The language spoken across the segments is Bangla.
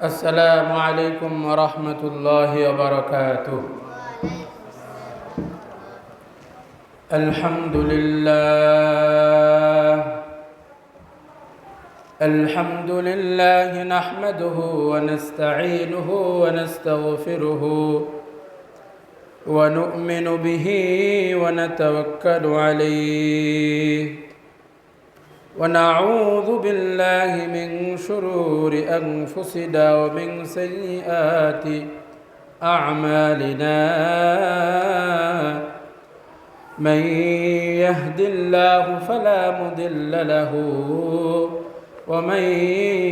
السلام عليكم ورحمة الله وبركاته. الحمد لله نحمده ونستعينه ونستغفره ونؤمن به ونتوكل عليه ونعوذ بالله من شرور أنفسنا ومن سيئات أعمالنا. من يهد الله فلا مضل له ومن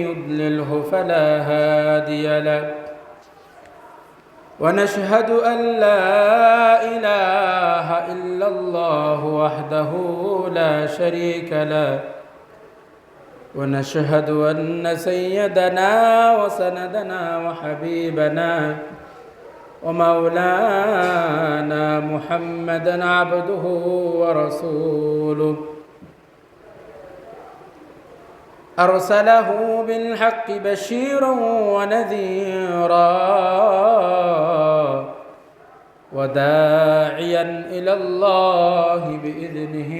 يضلله فلا هادي له. ونشهد أن لا إله إلا الله وحده لا شريك له. ونشهد أن سيدنا وسندنا وحبيبنا ومولانا محمدا عبده ورسوله أرسله بالحق بشيرا ونذيرا وداعيا إلى الله بإذنه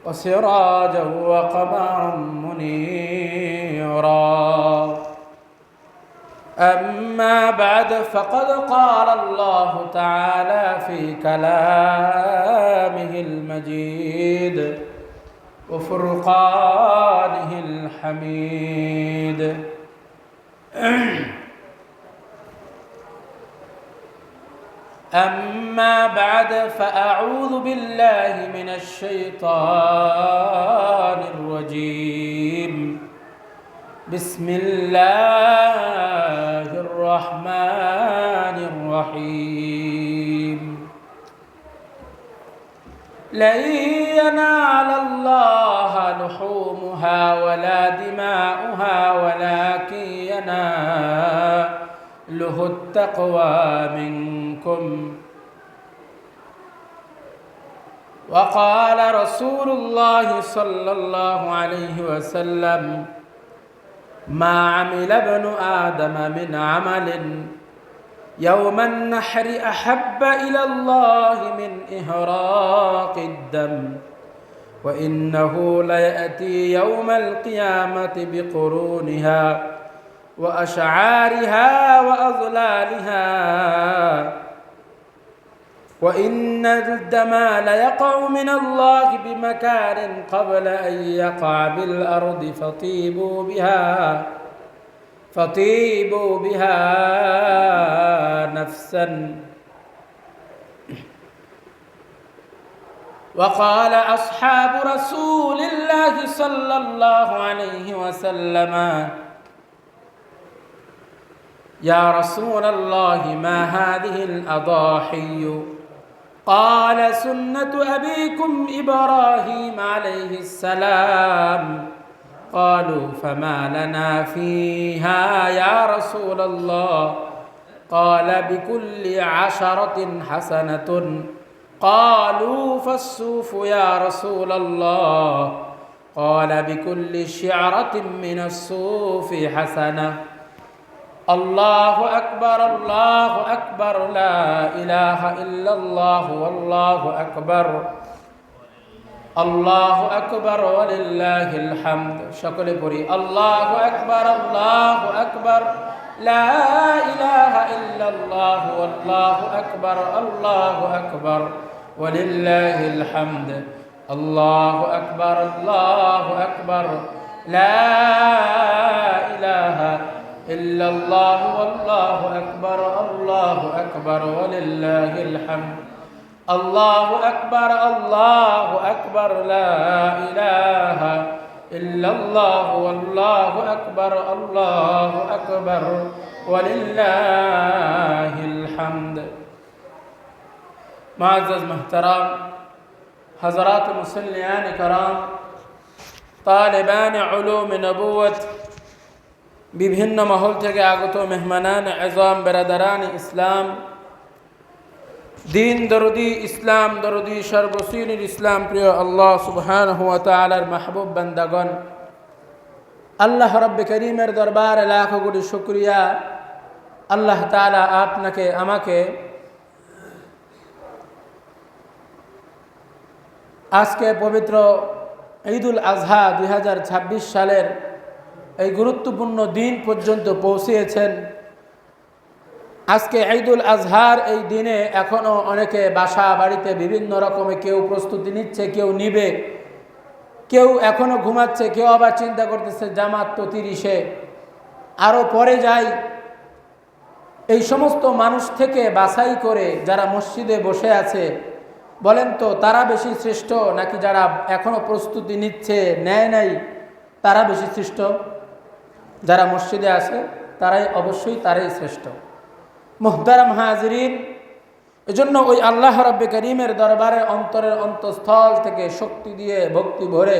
وسراجا وقمرا منيرا. أما بعد فقد قال الله تعالى في كلامه المجيد وفرقانه الحميد. أما بعد فأعوذ بالله من الشيطان الرجيم. بسم الله الرحمن الرحيم. لن ينال الله لحومها ولا دماؤها ولكن يناله التقوى منكم. وقال رسول الله صلى الله عليه وسلم: ما عمل ابن آدم من عمل يوم النحر أحب إلى الله من إهراق الدم وإنه ليأتي يوم القيامة بقرونها وأشعارها وأظلالها وإن الدم ليقع من الله بمكان قبل أن يقع بالأرض فطيبوا بها نفسا. وقال أصحاب رسول الله صلى الله عليه وسلم: يا رسول الله ما هذه الأضاحي؟ قال: سنة أبيكم إبراهيم عليه السلام. قالوا: فما لنا فيها يا رسول الله؟ قال: بكل 10 حسنة. قالوا: فالصوف يا رسول الله؟ قال: بكل شعرة من الصوف حسنة. الله أكبر الله أكبر لا إله إلا الله والله أكبر الله أكبر ولله الحمد. সকলে পড়ি الله أكبر الله أكبر لا إله إلا الله والله أكبر الله أكبر ولله الحمد. الله أكبر الله أكبر لا إله إلا الله والله أكبر الله أكبر ولله الحمد. الله أكبر الله أكبر لا إله إلا الله والله أكبر الله أكبر ولله الحمد. معزز محترم حضرات مسلمان کرام، طالبان علوم نبوت، বিভিন্ন মহল থেকে আগত মেহমানান আযম, বেরাদারান ইসলাম, দিন দরদি ইসলাম দরদি সর্বশ্রেণীর ইসলাম প্রিয় আল্লাহ সুবহানাহু ওয়া তাআলার মাহবুব বান্দাগণ, আল্লাহ রাব্বে করিমের দরবারে লাখ কোটি শুকরিয়া। আল্লাহ তাআলা আপনাকে আমাকে আজকে পবিত্র ঈদুল আজহা 2026 সালের এই গুরুত্বপূর্ণ দিন পর্যন্ত পৌঁছিয়েছেন। আজকে ঈদুল আজহার এই দিনে এখনও অনেকে বাসা বাড়িতে বিভিন্ন রকমের কেউ প্রস্তুতি নিচ্ছে, কেউ নিবে, কেউ এখনও ঘুমাচ্ছে, কেউ আবার চিন্তা করতেছে জামাত তো 30-এ, আরও পরে যাই। এই সমস্ত মানুষ থেকে বাছাই করে যারা মসজিদে বসে আছে, বলেন তো তারা বেশি শ্রেষ্ঠ নাকি যারা এখনও প্রস্তুতি নিচ্ছে, নেয় নাই, তারা বেশি শ্রেষ্ঠ? যারা মসজিদে আছে তারাই অবশ্যই তারাই শ্রেষ্ঠ। মুহতারাম হাজিরিন, এজন্য ওই আল্লাহ রাব্বে করিমের দরবারে অন্তরের অন্তঃস্থল থেকে শক্তি দিয়ে ভক্তি ভরে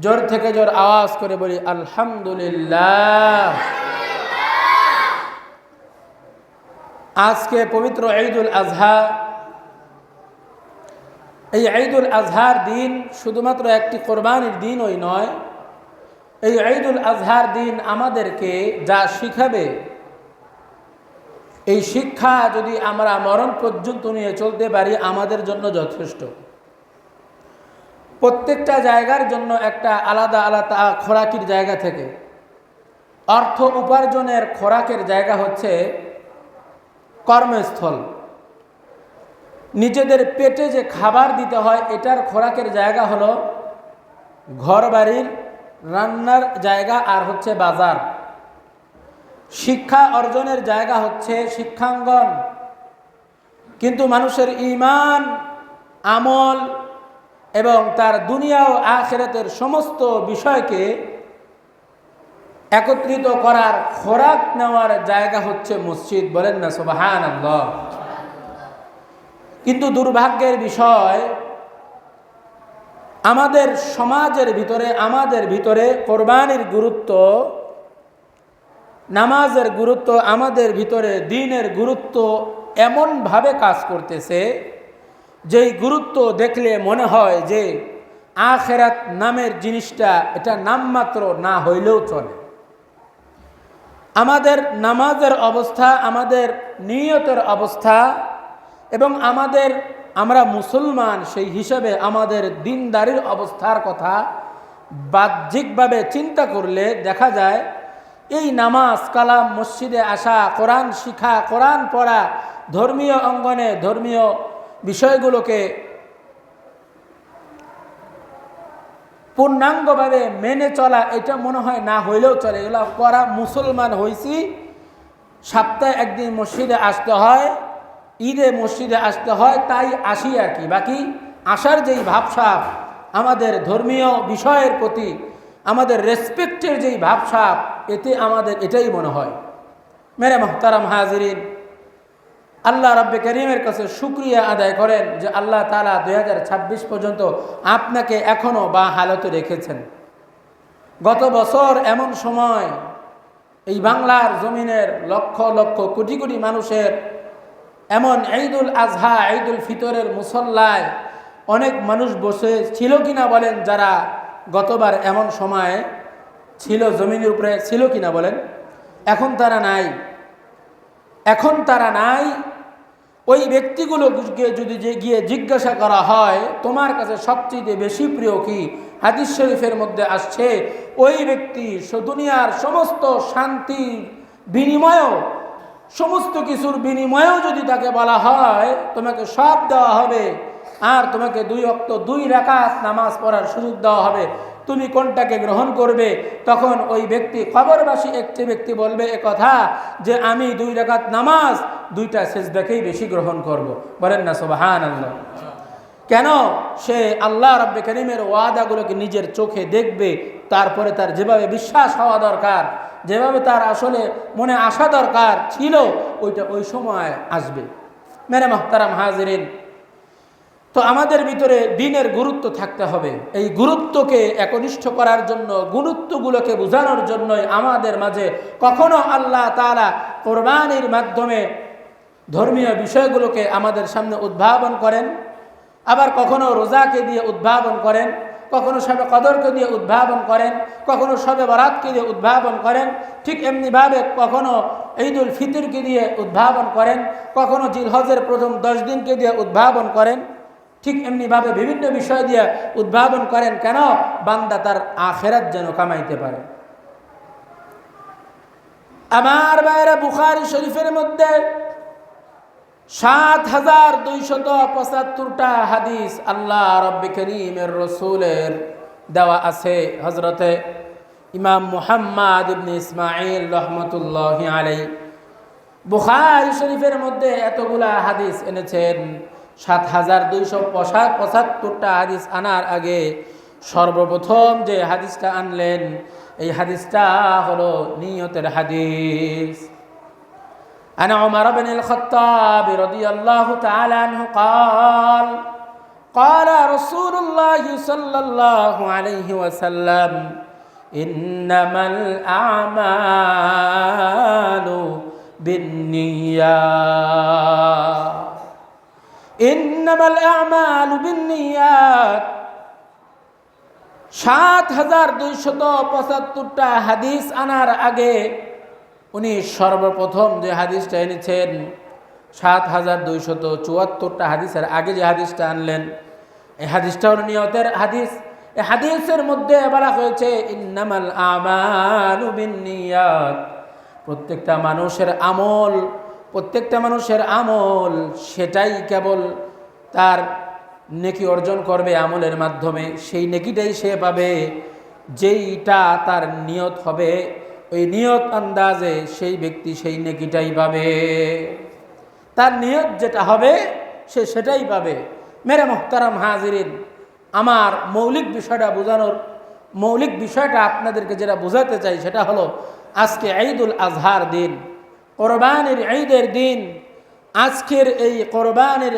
জোর থেকে জোর আওয়াজ করে বলি আলহামদুলিল্লাহ। আজকে পবিত্র ঈদুল আজহা, এই ঈদুল আজহার দিন শুধুমাত্র একটি কোরবানির দিনই নয়। এই ঈদুল আজহার দিন আমাদেরকে যা শিখাবে, এই শিক্ষা যদি আমরা মরণ পর্যন্ত নিয়ে চলতে পারি আমাদের জন্য যথেষ্ট। প্রত্যেকটা জায়গার জন্য একটা আলাদা আলাদা খোরাকির জায়গা থেকে অর্থ উপার্জনের খোরাকের জায়গা হচ্ছে কর্মস্থল। নিজেদের পেটে যে খাবার দিতে হয় এটার খোরাকের জায়গা হলো ঘর বাড়ির রান্নার জায়গা আর হচ্ছে বাজার। শিক্ষা অর্জনের জায়গা হচ্ছে শিক্ষাঙ্গন। কিন্তু মানুষের ঈমান, আমল এবং তার দুনিয়া ও আখিরাতের সমস্ত বিষয়কে একত্রিত করার খোরাক নেওয়ার জায়গা হচ্ছে মসজিদ। বলেন না সুবহানাল্লাহ। কিন্তু দুর্ভাগ্যের বিষয়, আমাদের সমাজের ভিতরে, আমাদের ভিতরে কোরবানির গুরুত্ব, নামাজের গুরুত্ব, আমাদের ভিতরে দ্বীনের গুরুত্ব এমনভাবে কাজ করতেছে যেই গুরুত্ব দেখলে মনে হয় যে আখিরাত নামের জিনিসটা এটা নামমাত্র না হইলেও চলে। আমাদের নামাজের অবস্থা, আমাদের নিয়তের অবস্থা এবং আমরা মুসলমান সেই হিসাবে আমাদের দিনদারির অবস্থার কথা বাহ্যিকভাবে চিন্তা করলে দেখা যায় এই নামাজ কালাম, মসজিদে আসা, কোরআন শিখা, কোরআন পড়া, ধর্মীয় অঙ্গনে ধর্মীয় বিষয়গুলোকে পূর্ণাঙ্গভাবে মেনে চলা, এটা মনে হয় না হইলেও চলে। এগুলো করা, মুসলমান হয়েছি, সপ্তাহে একদিন মসজিদে আসতে হয়, ঈদে মসজিদে আসতে হয়, তাই আসি আর কি। বাকি আসার যেই ভাবসাব, আমাদের ধর্মীয় বিষয়ের প্রতি আমাদের রেসপেক্টের যেই ভাবসাব, এতে আমাদের এটাই মনে হয়। মেরে মুহতারাম হাজিরিন, আল্লাহ রাব্বে করিমের কাছে শুকরিয়া আদায় করেন যে আল্লাহ তাআলা 2026 পর্যন্ত আপনাকে এখনও বা হালতে রেখেছেন। গত বছর এমন সময় এই বাংলার জমিনের লক্ষ লক্ষ কোটি কোটি মানুষের এমন ঈদুল আজহা, ঈদুল ফিতরের মুসল্লায় অনেক মানুষ বসে ছিল কিনা বলেন, যারা গতবার এমন সময় ছিল, জমিনের উপরে ছিল কিনা বলেন? এখন তারা নাই। এখন তারা নাই। ওই ব্যক্তিগুলোকে যদি গিয়ে জিজ্ঞাসা করা হয় তোমার কাছে সবচেয়ে বেশি প্রিয় কি, হাদিস শরীফের মধ্যে আসছে ওই ব্যক্তি দুনিয়ার সমস্ত শান্তি বিনিময়েও, সমস্ত কিছুর বিনিময়েও যদি তাকে বলা হয় তোমাকে সব দেওয়া হবে আর তোমাকে 2 ওয়াক্ত 2 রাকাত নামাজ পড়ার সুযোগ দেওয়া হবে, তুমি কোনটাকে গ্রহণ করবে? তখন ওই ব্যক্তি, কবরবাসী একটি ব্যক্তি বলবে কথা যে আমি 2 রাকাত নামাজ 2টা সেজদাকেই বেশি গ্রহণ করব। বলেন না সুবহানাল্লাহ। কেন? সে আল্লাহ রাব্বে করিমের ওয়াদাগুলোকে নিজের চোখে দেখবে, তারপরে তার যেভাবে বিশ্বাস হওয়া দরকার, যেভাবে তার আসলে মনে আসা দরকার ছিল, ওইটা ওই সময় আসবে। মেরে মুহতারাম হাজিরিন, তো আমাদের ভিতরে দ্বীনের গুরুত্ব থাকতে হবে। এই গুরুত্বকে একনিষ্ঠ করার জন্য, গুরুত্বগুলোকে বোঝানোর জন্যই আমাদের মাঝে কখনো আল্লাহ তাআলা কোরবানির মাধ্যমে ধর্মীয় বিষয়গুলোকে আমাদের সামনে উদ্ভাবন করেন, আবার কখনো রোজাকে দিয়ে উদ্ভাবন করেন, কখনো শবে কদরকে দিয়ে উদ্ভাবন করেন, কখনো শবে বরাতকে দিয়ে উদ্ভাবন করেন, ঠিক এমনিভাবে কখনো ঈদুল ফিতরকে দিয়ে উদ্ভাবন করেন, কখনো জিলহজের প্রথম 10 দিনকে দিয়ে উদ্ভাবন করেন, ঠিক এমনিভাবে বিভিন্ন বিষয় দিয়ে উদ্ভাবন করেন। কেন? বান্দা তার আখিরাত যেন কামাইতে পারে। আমার ভাইরা, বুখারী শরীফের মধ্যে ৭,২৭৫টা হাদিস আল্লাহ রব্বে করিমের রসুলের দেওয়া আছে। হযরতে ইমাম মুহাম্মদ ইবনে ইসমাঈল রহমতুল্লাহি আলাইহি বুখারী শরীফের মধ্যে এতগুলা হাদিস এনেছেন। ৭,২৭৫টা হাদিস আনার আগে সর্বপ্রথম যে হাদিসটা আনলেন, এই হাদিসটা হলো নিয়তের হাদিস। عن عمر بن الخطاب رضي الله تعالى عنه قال قال رسول الله صلى الله عليه وسلم إنما الأعمال بالنيات إنما الأعمال بالنيات ৭,২৭৫টা হাদিস আনার আগে উনি সর্বপ্রথম যে হাদিসটা এনেছেন, ৭,২৭৪টা হাদিসের আগে যে হাদিসটা আনলেন, এই হাদিসটা হলো নিয়তের হাদিস। এই হাদিসের মধ্যে বলা হয়েছে ইন্নামাল আমালু বিন্নিয়াত, প্রত্যেকটা মানুষের আমল সেটাই কেবল তার নেকি অর্জন করবে আমলের মাধ্যমে। সেই নেকিটাই সে পাবে যেইটা তার নিয়ত হবে, ওই নিয়ত আন্দাজে সেই ব্যক্তি সেই নেকিটাই পাবে। তার নিয়ত যেটা হবে সে সেটাই পাবে। মেরে মুহতারাম হাজিরিন, আমার মৌলিক বিষয়টা আপনাদেরকে যেটা বোঝাতে চাই সেটা হলো, আজকে ঈদুল আজহার দিন, কোরবানির ঈদের দিন। আজকের এই কোরবানির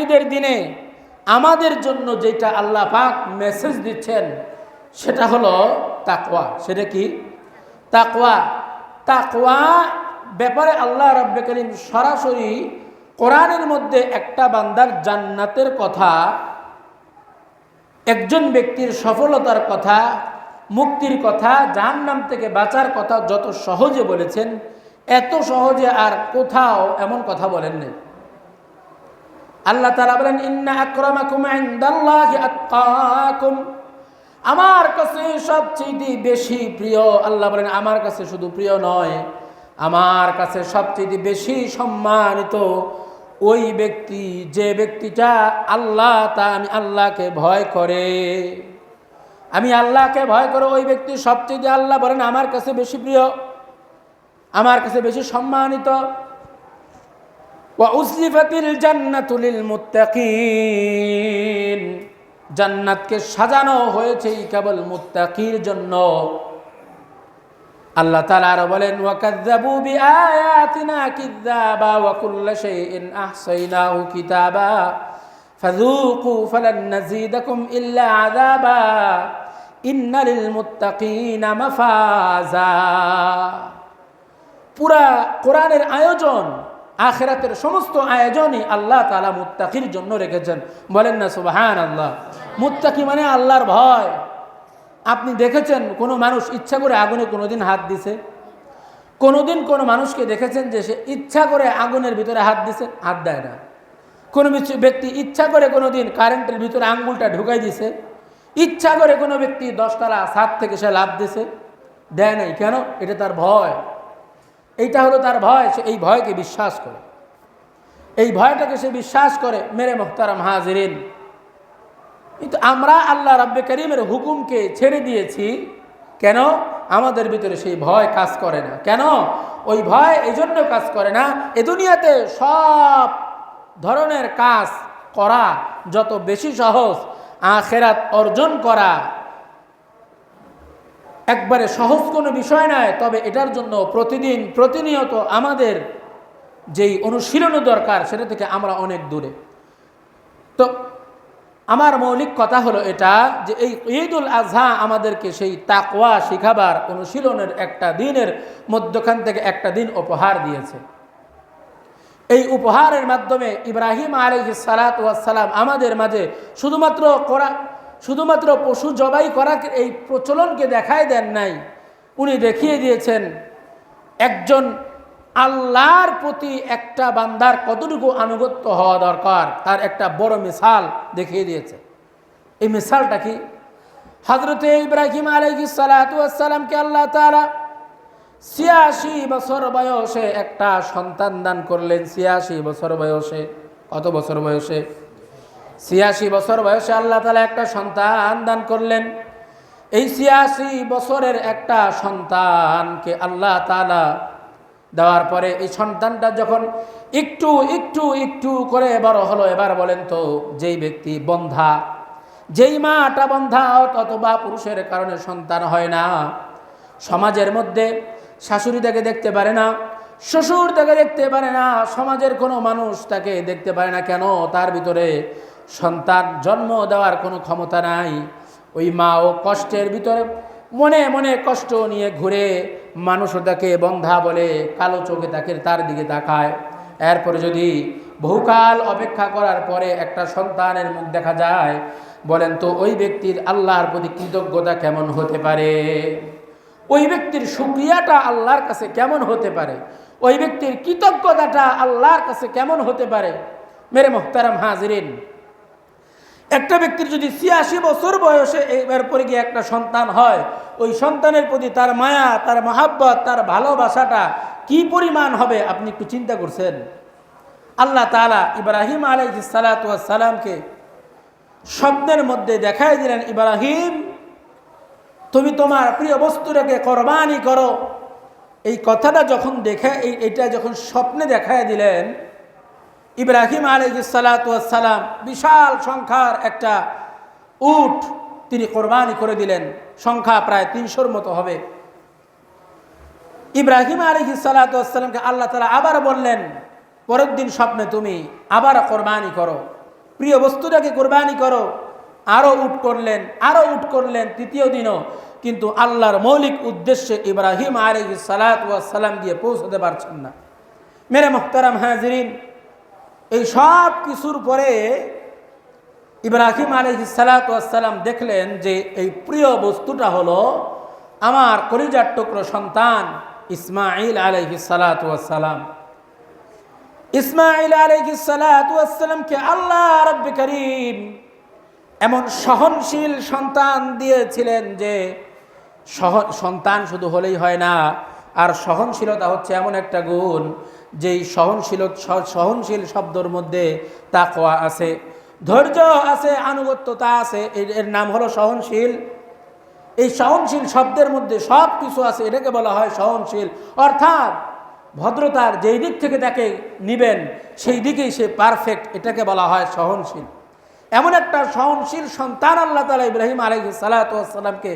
ঈদের দিনে আমাদের জন্য যেটা আল্লাহ পাক মেসেজ দিচ্ছেন সেটা হলো তাকওয়া। সেটা কি? তাকওয়া ব্যাপারে আল্লাহ রাব্বে কারীম সরাসরি কোরআনের মধ্যে একটা বান্দার জান্নাতের কথা, একজন ব্যক্তির সফলতার কথা, মুক্তির কথা, জাহান্নাম থেকে বাঁচার কথা যত সহজে বলেছেন, এত সহজে আর কোথাও এমন কথা বলেননি। আল্লাহ তাআলা বলেন, ইন্না আকরামাকুম ইনদাল্লাহি আতকাকুম, আমার কাছে সবচেয়ে বেশি প্রিয়। আল্লাহ বলেন, আমার কাছে শুধু প্রিয় নয়, আমার কাছে সবচেয়ে বেশি সম্মানিত ওই ব্যক্তি, যে ব্যক্তিটা আমি আল্লাহকে ভয় করে। ওই ব্যক্তি সবচেয়ে আল্লাহ বলেন আমার কাছে বেশি প্রিয়, আমার কাছে বেশি সম্মানিত। ওয়া উজলিফাতিল জান্নাতু লিল মুত্তাকিন, জান্নাতকে সাজানো হয়েছে কেবল মুত্তাকির জন্য। আল্লাহ তাআলা আরো বলেন, ওয়া কাযযাবু বিআয়াতিনা কিযাবা ওয়া কুল্লা শাইইন আহসাইনাহু কিতাবা ফাযূকু ফালান নাযীদাকুম ইল্লা আযাবা ইন্না লিল মুত্তাকিনা মাফাজা। পুরা কোরআনের আয়োজন, আখিরাতের সমস্ত আয়োজনই আল্লাহ তাআলা মুত্তাকির জন্য রেখেছেন। বলেন না সুবহানাল্লাহ। মুত্তাকি মানে আল্লাহর ভয়। আপনি দেখেছেন কোনো মানুষ ইচ্ছা করে আগুনে কোনোদিন হাত দিছে? কোনোদিন কোনো মানুষকে দেখেছেন যে সে ইচ্ছা করে আগুনের ভিতরে হাত দিছে? হাত দেয় না। কোনো ব্যক্তি ইচ্ছা করে কোনোদিন কারেন্টের ভিতরে আঙ্গুলটা ঢুকাই দিছে? ইচ্ছা করে কোনো ব্যক্তি 10 তলা ছাদ থেকে সে লাফ দিছে? দেয় নাই। কেন? এটা তার ভয়। এইটা হলো তার ভয়। সে এই ভয়কে বিশ্বাস করে, এই ভয়টাকে সে বিশ্বাস করে। মেরে মুহতারাম হাজিরিন, কিন্তু আমরা আল্লাহ রাব্বে কারীমের হুকুমকে ছেড়ে দিয়েছি। কেন? আমাদের ভিতরে সেই ভয় কাজ করে না। কেন? ওই ভয় এই জন্য কাজ করে না, এ দুনিয়াতে সব ধরনের কাজ করা যত বেশি সহজ, আখিরাত অর্জন করা একবারে সহজ কোনো বিষয় নয়। তবে এটার জন্য প্রতিনিয়ত আমাদের যেই অনুশীলন দরকার সেটা থেকে আমরা অনেক দূরে। তো আমার মৌলিক কথা হলো এটা যে এই ঈদুল আজহা আমাদেরকে সেই তাকওয়া শিখাবার অনুশীলনের একটা দিনের মধ্যখান থেকে একটা দিন উপহার দিয়েছে। এই উপহারের মাধ্যমে ইব্রাহিম আলাইহিস সালাতু ওয়াস সালাম আমাদের মাঝে শুধুমাত্র পশু জবাই করা এই প্রচলনকে দেখাই দেন নাই, উনি দেখিয়ে দিয়েছেন একজন আল্লাহর প্রতি একটা বান্দার কতটুকু আনুগত্য হওয়া দরকার তার একটা বড় মিসাল দেখিয়ে দিয়েছে। এই মিসালটা কি? হযরতে ইব্রাহিম আলাইহিস সালাতু ওয়াস সালামকে আল্লাহ তাআলা ৮৬ বছর বয়সে একটা সন্তান দান করলেন। ৮৬ বছর বয়সে, কত বছর বয়সে? ৮৬ বছর বয়সে আল্লাহ তাআলা একটা সন্তান দান করলেন। এই ৮৬ বছরের একটা সন্তানকে আল্লাহ তাআলা দেওয়ার পরে এই সন্তানটা যখন একটু একটু একটু করে বড় হলো, এবার বলেন তো যেই ব্যক্তি বন্ধা, যেই মাটা বন্ধা অথবা পুরুষের কারণে সন্তান হয় না, সমাজের মধ্যে শাশুড়ি তাকে দেখতে পারে না, শ্বশুর তাকে দেখতে পারে না, সমাজের কোনো মানুষ তাকে দেখতে পারে না, কেন? তার ভিতরে সন্তান জন্ম দেওয়ার কোনো ক্ষমতা নাই। ওই মা ও কষ্টের ভিতরে মনে মনে কষ্ট নিয়ে ঘুরে, মানুষও তাকে বন্ধা বলে, কালো চোখে তাকে তার দিকে তাকায়। এরপরে যদি বহুকাল অপেক্ষা করার পরে একটা সন্তানের মুখ দেখা যায়, বলেন তো ওই ব্যক্তির আল্লাহর প্রতি কৃতজ্ঞতা কেমন হতে পারে? ওই ব্যক্তির শুকরিয়াটা আল্লাহর কাছে কেমন হতে পারে? ওই ব্যক্তির কৃতজ্ঞতাটা আল্লাহর কাছে কেমন হতে পারে? মেরে মোহতারাম হাজিরিন, একটা ব্যক্তির যদি ৮৬ বছর বয়সে এরপরে গিয়ে একটা সন্তান হয়, ওই সন্তানের প্রতি তার মায়া, তার মহাব্বত, তার ভালোবাসাটা কি পরিমাণ হবে আপনি একটু চিন্তা করছেন? আল্লাহ তাআলা ইব্রাহিম আলাইহিস সালাতু ওয়াস সালামকে স্বপ্নের মধ্যে দেখাই দিলেন, ইব্রাহিম তুমি তোমার প্রিয় বস্তুটাকে কোরবানি করো। এই কথাটা যখন এইটা যখন স্বপ্নে দেখায় দিলেন, ইব্রাহিম আলাইহিস সালাতু ওয়াস সালাম বিশাল সংখ্যার একটা উট তিনি কোরবানি করে দিলেন। সংখ্যা প্রায় ৩০০-র মতো হবে। ইব্রাহিম আলাইহিস সালাতু ওয়াস সালামকে আল্লাহ তাআলা আবার বললেন, পরের দিন স্বপ্নে তুমি আবার কোরবানি করো, প্রিয় বস্তুটাকে কোরবানি করো। আরও উট করলেন, তৃতীয় দিনও, কিন্তু আল্লাহর মৌলিক উদ্দেশ্যে ইব্রাহিম আলাইহিস সালাতু ওয়াস সালাম গিয়ে পৌঁছতে পারছেন না। মেরে মুহতারাম হাজিরিন, এই সব কিছুর পরে ইব্রাহিম আলাইহিস সালাতু ওয়াস সালাম দেখলেন যে এই প্রিয় বস্তুটা হলো আমার কলিজার টুকরো সন্তান ইসমাঈল আলাইহিস সালাতু ওয়াস সালাম। ইসমাঈল আলাইহিস সালাতু ওয়াস সালামকে আল্লাহ রাব্বুল কারীম এমন সহনশীল সন্তান দিয়েছিলেন যে সন্তান শুধু হলেই হয় না, আর সহনশীলতা হচ্ছে এমন একটা গুণ যেই সহনশীল শব্দের মধ্যে তাকওয়া আছে, ধৈর্য আছে, আনুগত্যতা আছে, এর নাম হলো সহনশীল। এই সহনশীল শব্দের মধ্যে সব কিছু আছে, এটাকে বলা হয় সহনশীল। অর্থাৎ ভদ্রতার যেই দিক থেকে তাকে নিবেন সেই দিকেই সে পারফেক্ট, এটাকে বলা হয় সহনশীল। এমন একটা সহনশীল সন্তান আল্লাহ তাআলা ইব্রাহিম আলাইহিস সালাতু ওয়াস সালামকে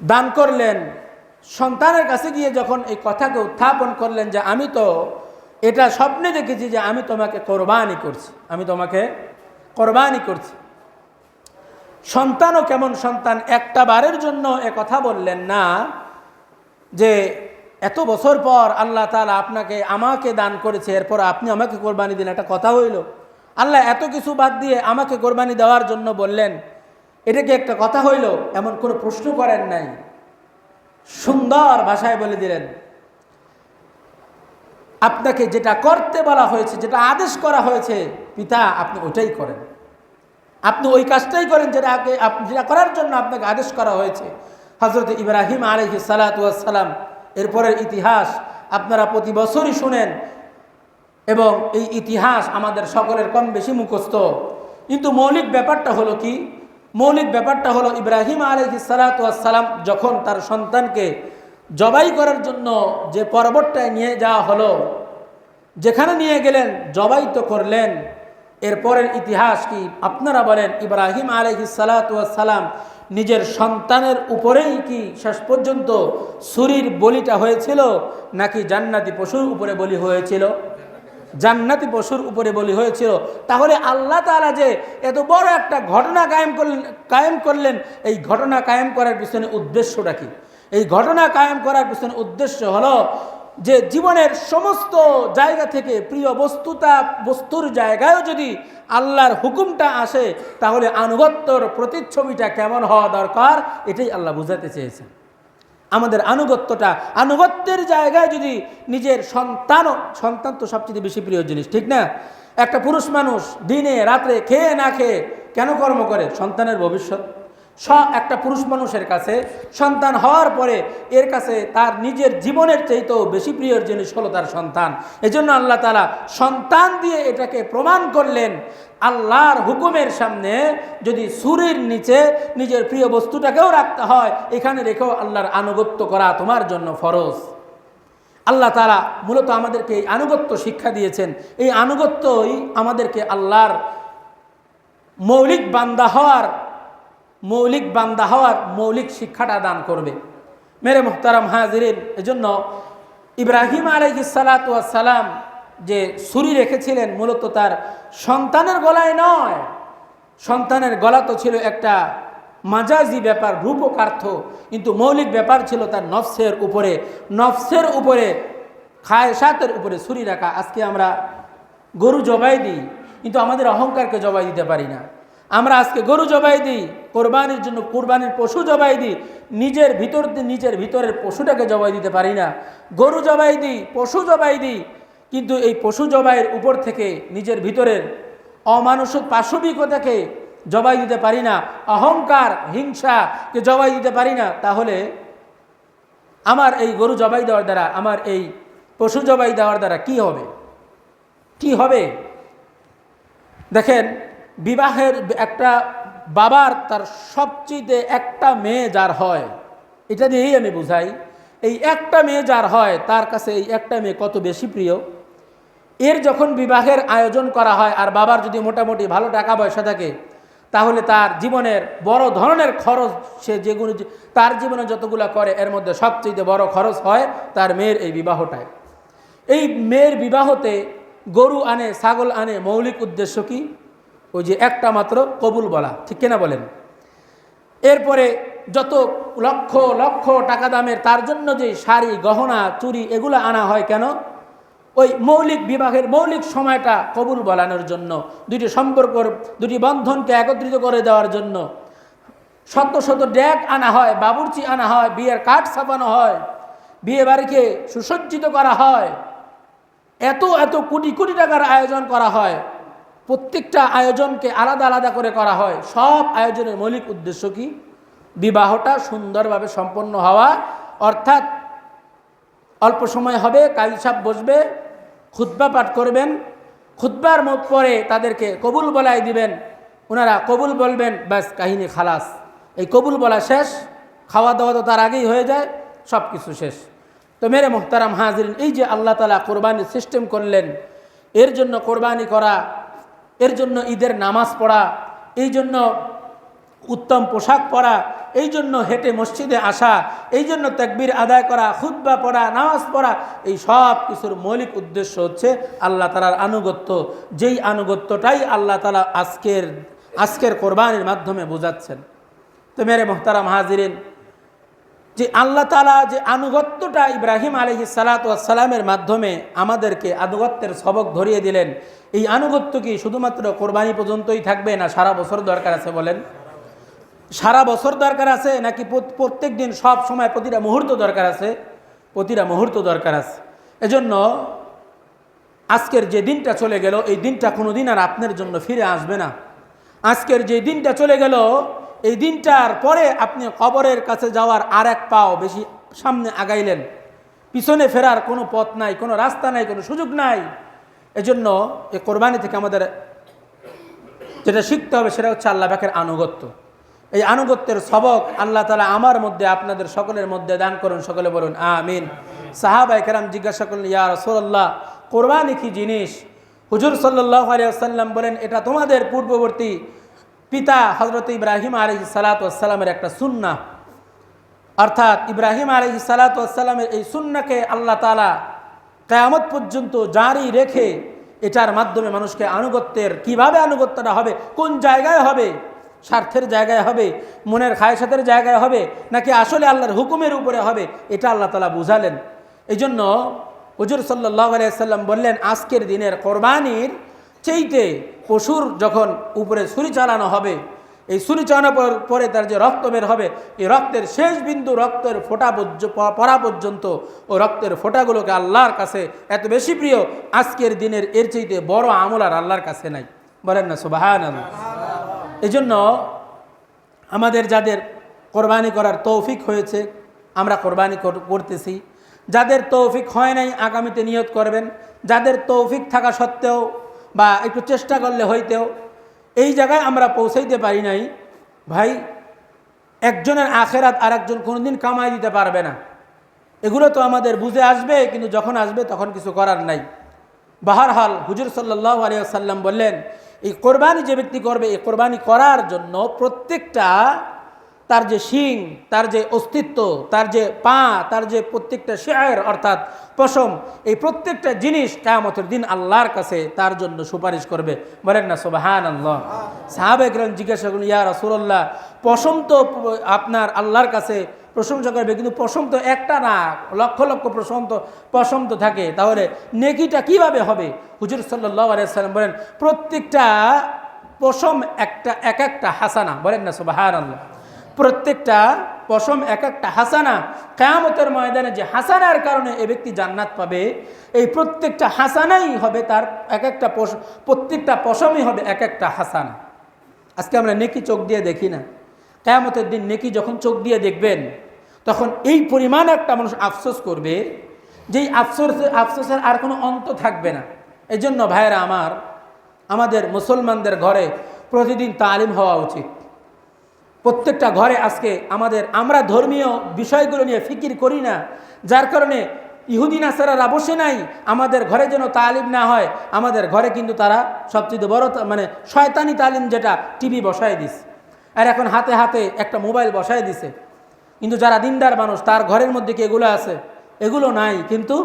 দান করলেন। সন্তানের কাছে গিয়ে যখন এই কথাকে উত্থাপন করলেন যে আমি তো এটা স্বপ্নে দেখেছি যে আমি তোমাকে কোরবানি করছি। সন্তানও কেমন সন্তান, একটা বারের জন্য এ কথা বললেন না যে এত বছর পর আল্লাহ তাআলা আমাকে দান করেছে, এরপর আপনি আমাকে কোরবানি দিন, একটা কথা হইল? আল্লাহ এত কিছু বাদ দিয়ে আমাকে কোরবানি দেওয়ার জন্য বললেন, এটা কি একটা কথা হইল? এমন কোনো প্রশ্ন করেন নাই, সুন্দর ভাষায় বলে দিলেন, আপনাকে যেটা করতে বলা হয়েছে, যেটা আদেশ করা হয়েছে পিতা, আপনি ওইটাই করেন, আপনি ওই কাজটাই করেন যেটা করার জন্য আপনাকে আদেশ করা হয়েছে। হযরত ইব্রাহিম আলাইহিস সালাতু ওয়াস সালাম এরপরের ইতিহাস আপনারা প্রতি বছরই শুনেন, এবং এই ইতিহাস আমাদের সকলের কম বেশি মুখস্থ। কিন্তু মৌলিক ব্যাপারটা হলো কি? মৌলিক ব্যাপারটা হলো ইব্রাহিম আলাইহিস সালাতু ওয়াস সালাম যখন তার সন্তানকে জবাই করার জন্য যে পর্বতটায় নিয়ে যাওয়া হলো, যেখানে নিয়ে গেলেন জবাই তো করলেন, এরপরের ইতিহাস কি আপনারা বলেন? ইব্রাহিম আলাইহিস সালাতু ওয়াস সালাম নিজের সন্তানের উপরেই কি শেষ পর্যন্ত ছুরির বলিটা হয়েছিল, নাকি জান্নাতি পশুর উপরে বলি হয়েছিল? জান্নাতি পশুর উপরে বলি হয়েছিল। তাহলে আল্লাহ তাআলা যে এত বড় একটা ঘটনা কায়েম করলেন, এই ঘটনা কায়েম করার পিছনে উদ্দেশ্যটা কি? এই ঘটনা কায়েম করার পিছনে উদ্দেশ্য হলো যে জীবনের সমস্ত জায়গা থেকে প্রিয় বস্তুর জায়গায়ও যদি আল্লাহর হুকুমটা আসে, তাহলে আনুগত্যর প্রতিচ্ছবিটা কেমন হওয়া দরকার, এটাই আল্লাহ বুঝাতে চেয়েছেন। আমাদের আনুগত্যের জায়গায় যদি নিজের সন্তান তো সবচেয়ে বেশি প্রিয় জিনিস, ঠিক না? একটা পুরুষ মানুষ দিনে রাত্রে খেয়ে না খেয়ে কেন কর্ম করে? সন্তানের ভবিষ্যৎ। একটা পুরুষ মানুষের কাছে সন্তান হওয়ার পরে এর কাছে তার নিজের জীবনের চাইতেও বেশি প্রিয় জিনিস হলো তার সন্তান। এজন্য আল্লাহ তাআলা সন্তান দিয়ে এটাকে প্রমাণ করলেন, আল্লাহর হুকুমের সামনে যদি ছুরির নিচে নিজের প্রিয় বস্তুটাকেও রাখতে হয়, এখানে রেখেও আল্লাহর আনুগত্য করা তোমার জন্য ফরজ। আল্লাহ তাআলা মূলত আমাদেরকে এই আনুগত্য শিক্ষা দিয়েছেন। এই আনুগত্যই আমাদেরকে আল্লাহর মৌলিক বান্দা হওয়ার মৌলিক শিক্ষাটা দান করবে। মেরে মুহতারাম হাজিরিন, এজন্য ইব্রাহিম আলাইহিস সালাতু ওয়াস সালাম যে ছুরি রেখেছিলেন মূলত তার সন্তানের গলায় নয়। সন্তানের গলা তো ছিল একটা মাজাজি ব্যাপার, রূপকার্থ, কিন্তু মৌলিক ব্যাপার ছিল তার নফসের উপরে খায়সাতের উপরে ছুরি রাখা। আজকে আমরা গরু জবাই দিই, কিন্তু আমাদের অহংকারকে জবাই দিতে পারি না। আমরা আজকে গরু জবাই দিই, কোরবানির জন্য কোরবানির পশু জবাই দিই, নিজের ভিতরের পশুটাকে জবাই দিতে পারি না। গরু জবাই দিই, পশু জবাই দিই, কিন্তু এই পশু জবাইয়ের উপর থেকে নিজের ভিতরের অমানুষিক পাশবিকতাকে জবাই দিতে পারি না, অহংকার হিংসাকে জবাই দিতে পারি না। তাহলে আমার এই গরু জবাই দেওয়ার দ্বারা, আমার এই পশু জবাই দেওয়ার দ্বারা কি হবে? দেখেন, বিবাহের একটা বাবার তার সবচেয়ে একটা মেয়ে যার হয়, এটা দিয়েই আমি বুঝাই, এই একটা মেয়ে যার হয় তার কাছে এই একটা মেয়ে কত বেশি প্রিয়। এর যখন বিবাহের আয়োজন করা হয় আর বাবার যদি মোটামুটি ভালো টাকা পয়সা থাকে, তাহলে তার জীবনের বড় ধরনের খরচ, সে যেগুলো তার জীবনে যতগুলো করে এর মধ্যে সবচেয়ে বড় খরচ হয় তার মেয়ের এই বিবাহটায়। এই মেয়ের বিবাহতে গরু আনে, ছাগল আনে, মৌলিক উদ্দেশ্য কি? ওই যে একটা মাত্র কবুল বলা, ঠিক কিনা বলেন? এরপরে যত লক্ষ লক্ষ টাকা দামের তার জন্য যে শাড়ি, গহনা, চুড়ি এগুলো আনা হয় কেন? ওই বিবাহের মৌলিক সময়টা কবুল বলানোর জন্য, দুটি সম্পর্ক, দুটি বন্ধনকে একত্রিত করে দেওয়ার জন্য। শত শত ডেক আনা হয়, বাবুর্চি আনা হয়, বিয়ের কাঠ ছাপানো হয়, বিয়ে বাড়িকে সুসজ্জিত করা হয়, এত এত কোটি কোটি টাকার আয়োজন করা হয়, প্রত্যেকটা আয়োজনকে আলাদা আলাদা করে করা হয়। সব আয়োজনের মৌলিক উদ্দেশ্য কি? বিবাহটা সুন্দরভাবে সম্পন্ন হওয়া। অর্থাৎ অল্প সময় হবে, কাজী সাহেব বসবে, খুতবা পাঠ করবেন, খুতবার পরে তাদেরকে কবুল বলাই দিবেন, ওনারা কবুল বলবেন, ব্যাস কাহিনী খালাস। এই কবুল বলা শেষ, খাওয়া দাওয়া তো তার আগেই হয়ে যায়, সব কিছু শেষ। তো মেরে মুহতারাম হাজিরিন, এই যে আল্লাহ তাআলা কোরবানির সিস্টেম করলেন, এর জন্য কোরবানি করা, এর জন্য ঈদের নামাজ পড়া, এই জন্য উত্তম পোশাক পরা, এই জন্য হেঁটে মসজিদে আসা, এই জন্য তাকবীর আদায় করা, খুতবা পড়া, নামাজ পড়া, এই সব কিছুর মৌলিক উদ্দেশ্য হচ্ছে আল্লাহ তাআলার আনুগত্য। যেই আনুগত্যটাই আল্লাহ তাআলা আজকের কোরবানির মাধ্যমে বোঝাচ্ছেন। তো মেরে মুহতারাম হাজিরিন, যে আল্লাহ তাআলা যে আনুগত্যটা ইব্রাহিম আলাইহিস সালাতু ওয়াস সালামের মাধ্যমে আমাদেরকে আনুগত্যের সবক ধরিয়ে দিলেন, এই আনুগত্য কি শুধুমাত্র কোরবানি পর্যন্তই থাকবে, না সারা বছর দরকার আছে? বলেন, সারা বছর দরকার আছে নাকি প্রত্যেক দিন, সব সময়, প্রতিটা মুহূর্ত দরকার আছে? প্রতিটা মুহূর্ত দরকার আছে। এজন্য আজকের যে দিনটা চলে গেল, এই দিনটা কোনোদিন আর আপনার জন্য ফিরে আসবে না। আজকের যে দিনটা চলে গেল, এই দিনটার পরে আপনি কবরের কাছে যাওয়ার আর এক পাও বেশি সামনে আগাইলেন, পিছনে ফেরার কোনো পথ নাই, কোনো রাস্তা নাই, কোনো সুযোগ নাই। এজন্য এই কোরবানি থেকে আমাদের যেটা শিখতে হবে সেটা হচ্ছে আল্লাহ পাকের আনুগত্য। এই আনুগত্যের সবক আল্লাহ তাআলা আমার মধ্যে, আপনাদের সকলের মধ্যে দান করুন। সকলে বলুন আমিন। সাহাবায়ে কেরাম জিজ্ঞাসা করলেন, ইয়া রাসূলুল্লাহ, কোরবানি কি জিনিস? হুজুর সাল্লাল্লাহু আলাইহি ওয়াসাল্লাম বলেন, এটা তোমাদের পূর্ববর্তী পিতা হযরত ইব্রাহিম আলাইহিস সালাতু ওয়াস সালামের একটা সুন্নাহ। অর্থাৎ ইব্রাহিম আলাইহিস সালাতু ওয়াস সালামের এই সুন্নাহকে আল্লাহ তাআলা কিয়ামত পর্যন্ত জারি রেখে এটার মাধ্যমে মানুষকে আনুগত্যের কিভাবে আনুগত্যটা হবে, কোন জায়গায় হবে, স্বার্থের জায়গায় হবে, মনের খায়সাতের জায়গায় হবে, নাকি আসলে আল্লাহর হুকুমের উপরে হবে, এটা আল্লাহ তাআলা বুঝালেন। এই জন্য হুজুর সাল্লাল্লাহু আলাইহি সাল্লাম বললেন, আজকের দিনের কোরবানির চাইতে পশুর যখন উপরে ছুরি চালানো হবে, এই ছুরি চালানোর পরে তার যে রক্ত বের হবে, এই রক্তের শেষ বিন্দু রক্তের ফোঁটা পড়া পর্যন্ত ও রক্তের ফোঁটাগুলোকে আল্লাহর কাছে এত বেশি প্রিয়, আজকের দিনের এর চাইতে বড় আমল আর আল্লাহর কাছে নাই। বলেন না সুবহানাল্লাহ। এই জন্য আমাদের যাদের কোরবানি করার তৌফিক হয়েছে আমরা কোরবানি করতেছি, যাদের তৌফিক হয় নাই আগামীতে নিয়ত করবেন, যাদের তৌফিক থাকা সত্ত্বেও বা একটু চেষ্টা করলে হইতেও এই জায়গায় আমরা পৌঁছাইতে পারি নাই, ভাই একজনের আখেরাত আর একজন কোনোদিন কামাই দিতে পারবে না। এগুলো তো আমাদের বুঝে আসবে, কিন্তু যখন আসবে তখন কিছু করার নাই। বাহারহাল হুজুর সাল্লাল্লাহু আলাইহি ওয়াসাল্লাম বললেন, এই কোরবানি যে ব্যক্তি করবে, এই কোরবানি করার জন্য প্রত্যেকটা তার যে শিং, তার যে অস্তিত্ব, তার যে পা, তার যে প্রত্যেকটা শেয়ার অর্থাৎ পশম, এই প্রত্যেকটা জিনিস কিয়ামতের দিন আল্লাহর কাছে তার জন্য সুপারিশ করবে। বলেন না সুবহানাল্লাহ। সাহাবায়ে কেরাম জিজ্ঞাসা করলেন, ইয়া রাসূলুল্লাহ, পশম তো আপনার আল্লাহর কাছে প্রশংসা করবে, কিন্তু পশম তো একটা না, লক্ষ লক্ষ পশম তো থাকে, তাহলে নেকিটা কিভাবে হবে? হুজুর সাল্লাল্লাহু আলাইহি ওয়াসাল্লাম বলেন, প্রত্যেকটা পশম এক একটা হাসানা। বলেন না সুবহানাল্লাহ। প্রত্যেকটা পশম এক একটা হাসানা। কিয়ামতের ময়দানে যে হাসানার কারণে এ ব্যক্তি জান্নাত পাবে, এই প্রত্যেকটা হাসানাই হবে তার প্রত্যেকটা পশমই হবে এক একটা হাসানা। আজকে আমরা নেকি চোখ দিয়ে দেখি না, কিয়ামতের দিন নেকি যখন চোখ দিয়ে দেখবেন তখন এই পরিমাণ একটা মানুষ আফসোস করবে, যেই আফসোসের আর কোনো অন্ত থাকবে না। এই জন্য ভাইয়েরা আমার, আমাদের মুসলমানদের ঘরে প্রতিদিন তালিম হওয়া উচিত। প্রত্যেকটা ঘরে আজকে আমরা ধর্মীয় বিষয়গুলো নিয়ে ফিকির করি না, যার কারণে ইহুদি নাসারারা বসে নাই, আমাদের ঘরে যেন তালিম না হয়। আমাদের ঘরে কিন্তু তারা সবচেয়ে বড় শয়তানি তালিম, যেটা টিভি বসায় দিছে, আর এখন হাতে হাতে একটা মোবাইল বসায় দিছে। কিন্তু যারা দিনদার মানুষ তার ঘরের মধ্যে কি এগুলো আছে? এগুলো নাই, কিন্তু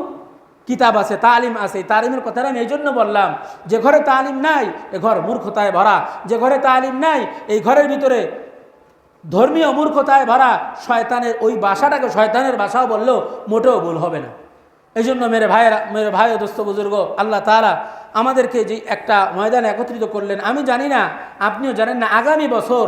কিতাব আছে, তালিম আছে। তালিমের কথাটা আমি এই জন্য বললাম, যে ঘরে তালিম নাই এ ঘর মূর্খতায় ভরা, যে ঘরে তালিম নাই এই ঘরের ভিতরে ধর্মীয় মূর্খতায় ভরা। শয়তানের ওই ভাষাটাকে শয়তানের ভাষাও বললেও মোটেও ভুল হবে না। এই জন্য মেরে ভাই ও দোস্ত বুজুর্গ, আল্লাহ তাআলা আমাদেরকে যে একটা ময়দানে একত্রিত করলেন, আমি জানি না, আপনিও জানেন না আগামী বছর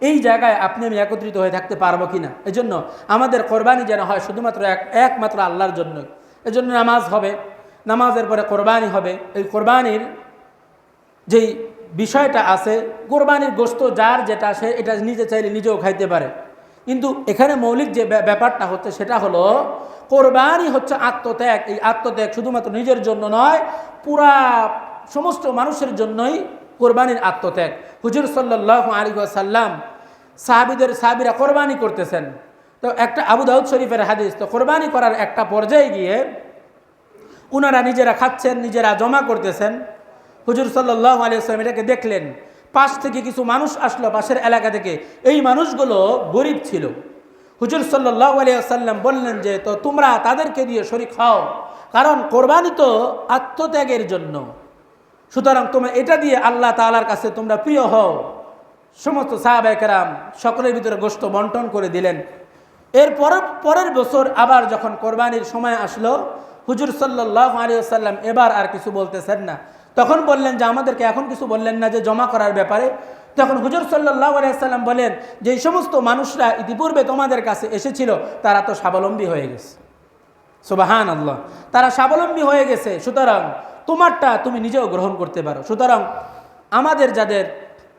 এই জায়গায় আপনি আমি একত্রিত হয়ে থাকতে পারবো কিনা। এই জন্য আমাদের কোরবানি যেন হয় শুধুমাত্র একমাত্র আল্লাহর জন্যই। এই জন্য নামাজ হবে, নামাজের পরে কোরবানি হবে। এই কোরবানির যেই বিষয়টা আছে, কোরবানির গোশত যার যেটা সে এটা নিজে চাইলে নিজেও খাইতে পারে, কিন্তু এখানে মৌলিক যে ব্যাপারটা হচ্ছে সেটা হলো কোরবানি হচ্ছে আত্মত্যাগ। এই আত্মত্যাগ শুধুমাত্র নিজের জন্য নয়, পুরা সমস্ত মানুষের জন্যই কোরবানির আত্মত্যাগ। হুজুর সাল্লাল্লাহু আলাইহি ওয়াসাল্লাম সাহাবীরা কোরবানি করতেছেন, তো একটা আবু দাউদ শরীফের হাদিস, তো কোরবানি করার একটা পর্যায়ে গিয়ে উনারা নিজেরা খাচ্ছেন, নিজেরা জমা করতেছেন। হুজুর সাল্লাল্লাহু আলাইহি ওয়াসাল্লাম এটাকে দেখলেন, পাশ থেকে কিছু মানুষ আসলো, পাশের এলাকা থেকে। এই মানুষগুলো গরিব ছিল। হুজুর সাল্লাল্লাহু আলাইহি ওয়াসাল্লাম বললেন যে, তো তোমরা তাদেরকে দিয়ে শরীক খাও, কারণ কোরবানি তো আত্মত্যাগের জন্য, সুতরাং তোমরা এটা দিয়ে আল্লাহ তাআলার কাছে তোমরা প্রিয় হও। সমস্ত সাহাবায়ে কেরাম সকলের ভিতরে গোশত বন্টন করে দিলেন। এর পরের বছর আবার যখন কোরবানির সময় আসলো, হুজুর সাল্লাল্লাহু আলাইহি ওয়াসাল্লাম এবার আর কিছু বলতেছেন না। তখন বললেন যে, আমাদেরকে এখন কিছু বললেন না যে জমা করার ব্যাপারে? তখন হুজুর সাল্লাল্লাহু আলাইহি ওয়াসাল্লাম বলেন যে, এই সমস্ত মানুষরা ইতিপূর্বে তোমাদের কাছে এসেছিল, তারা তো স্বাবলম্বী হয়ে গেছে। সুবহানাল্লাহ, তারা স্বাবলম্বী হয়ে গেছে, সুতরাং তোমারটা তুমি নিজেও গ্রহণ করতে পারো। সুতরাং আমাদের যাদের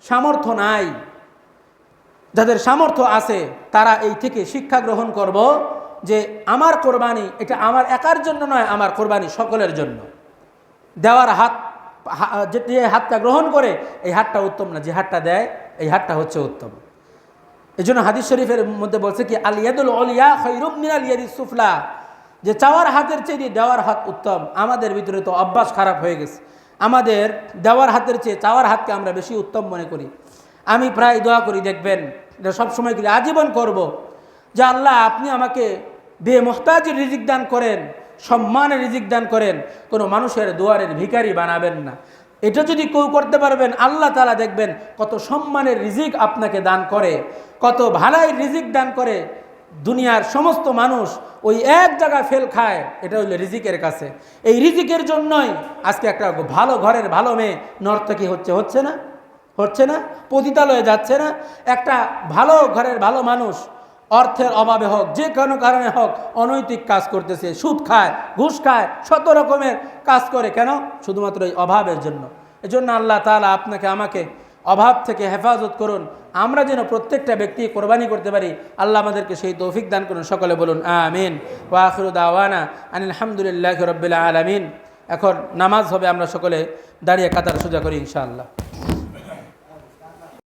সামর্থ্য নাই, যাদের সামর্থ্য আছে, তারা এই থেকে শিক্ষা গ্রহণ করব যে আমার কোরবানি এটা আমার একার জন্য নয়, আমার কোরবানি সকলের জন্য। দেওয়ার যে হাতটা গ্রহণ করে এই হাতটা উত্তম না, যে হাতটা দেয় এই হাতটা হচ্ছে উত্তম। এই জন্য হাদিস শরীফের মধ্যে বলছে কি, আল ইয়াদুল উলিয়া খায়রুম মিনাল ইয়াদিস সুফলা, যে চাওয়ার হাতের চেয়ে দেওয়ার হাত উত্তম। আমাদের ভিতরে তো অভ্যাস খারাপ হয়ে গেছে, আমাদের দেওয়ার হাতের চেয়ে চাওয়ার হাতকে আমরা বেশি উত্তম মনে করি। আমি প্রায় দোয়া করি, দেখবেন এটা সবসময় করি, আজীবন করব, যে আল্লাহ আপনি আমাকে বেমহতাজের রিজিক দান করেন, সম্মানের রিজিক দান করেন, কোনো মানুষের দুয়ারের ভিখারি বানাবেন না। এটা যদি কেউ করতে পারবেন, আল্লাহ তাআলা দেখবেন কত সম্মানের রিজিক আপনাকে দান করে, কত ভালাই রিজিক দান করে। দুনিয়ার সমস্ত মানুষ ওই এক জায়গায় ফেল খায়, এটা হইল রিজিকের কাছে। এই রিজিকের জন্যই আজকে একটা ভালো ঘরের ভালো মেয়ে নর্তকী হচ্ছে না, পতিতালয়ে যাচ্ছে না। একটা ভালো ঘরের ভালো মানুষ অর্থের অভাবে হোক, যে কোনো কারণে হোক, অনৈতিক কাজ করতেছে, সুদ খায়, ঘুষ খায়, শত রকমের কাজ করে। কেন? শুধুমাত্র এই অভাবের জন্য। এজন্য আল্লাহ তাআলা আপনাকে আমাকে অভাব থেকে হেফাজত করুন, আমরা যেন প্রত্যেকটা ব্যক্তি কোরবানি করতে পারি। আল্লাহ আমাদেরকে সেই তৌফিক দান করুন। সকলে বলুন আমিন। ওয়া আখিরু দাওয়ানা আনিল হামদুলিল্লাহি রাব্বিল আলামিন। এখন নামাজ হবে, আমরা সকলে দাঁড়িয়ে কাতার সোজা করি ইনশাআল্লাহ।